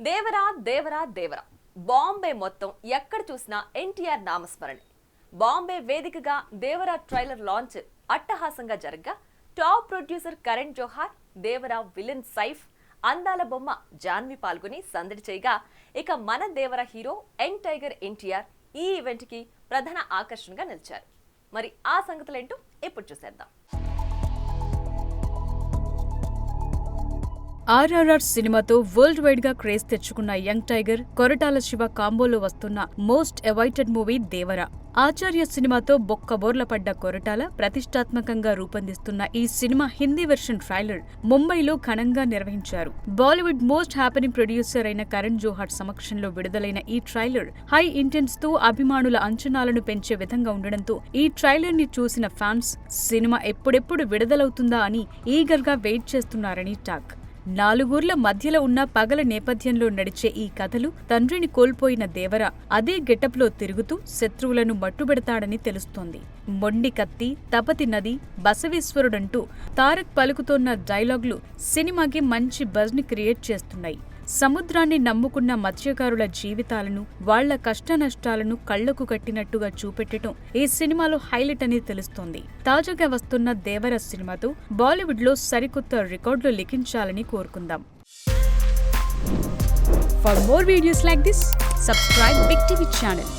దేవరా దేవరా దేవరా బాంబే మొత్తం ఎక్కడ చూసినా ఎన్టీఆర్ నామస్మరణే. బాంబే వేదికగా దేవరా ట్రైలర్ లాంచ్ అట్టహాసంగా జరగ్గా top producer Karan Johar, Devara villain Saif, అందాల బొమ్మ జాన్వి పాల్గొని సందడి చేయగా, ఇక మన Devara hero young tiger NTR ఈ ఈవెంట్ కి ప్రధాన ఆకర్షణగా నిలిచారు. మరి ఆ సంగతులేంటో ఇప్పుడు చూసేద్దాం. ఆర్ఆర్ఆర్ సినిమాతో వరల్డ్ వైడ్ గా క్రేజ్ తెచ్చుకున్న యంగ్ టైగర్, కొరటాల శివ కాంబోలో వస్తున్న మోస్ట్ అవైటెడ్ మూవీ దేవరా. ఆచార్య సినిమాతో బొక్కబోర్ల పడ్డ కొరటాల ప్రతిష్టాత్మకంగా రూపొందిస్తున్న ఈ సినిమా హిందీ వెర్షన్ ట్రైలర్ ముంబైలో ఘనంగా నిర్వహించారు. బాలీవుడ్ మోస్ట్ హ్యాపెనింగ్ ప్రొడ్యూసర్ అయిన కరణ్ జోహార్ సమక్షంలో విడుదలైన ఈ ట్రైలర్ హై ఇంటెన్స్ తో అభిమానుల అంచనాలను పెంచే విధంగా ఉండడంతో ఈ ట్రైలర్ ని చూసిన ఫ్యాన్స్ సినిమా ఎప్పుడెప్పుడు విడుదలవుతుందా అని ఈగర్ గా వెయిట్ చేస్తున్నారని టాక్. నాలుగూర్ల మధ్యలో ఉన్న పగల నేపథ్యంలో నడిచే ఈ కథలు తండ్రిని కోల్పోయిన దేవర అదే గెటప్లో తిరుగుతూ శత్రువులను మట్టుబెడతాడని తెలుస్తోంది. మొండి కత్తి, తపతి నది, బసవేశ్వరుడంటూ తారక్ పలుకుతోన్న డైలాగులు సినిమాకి మంచి బజ్ ని క్రియేట్ చేస్తున్నాయి. సముద్రాన్ని నమ్ముకున్న మత్స్యకారుల జీవితాలను, వాళ్ల కష్టనష్టాలను కళ్లకు కట్టినట్టుగా చూపెట్టడం ఈ సినిమాలో హైలైట్ అని తెలుస్తోంది. తాజాగా వస్తున్న దేవర సినిమాతో బాలీవుడ్ లో సరికొత్త రికార్డులు లిఖించాలని కోరుకుందాం. For more videos like this, subscribe Big TV channel.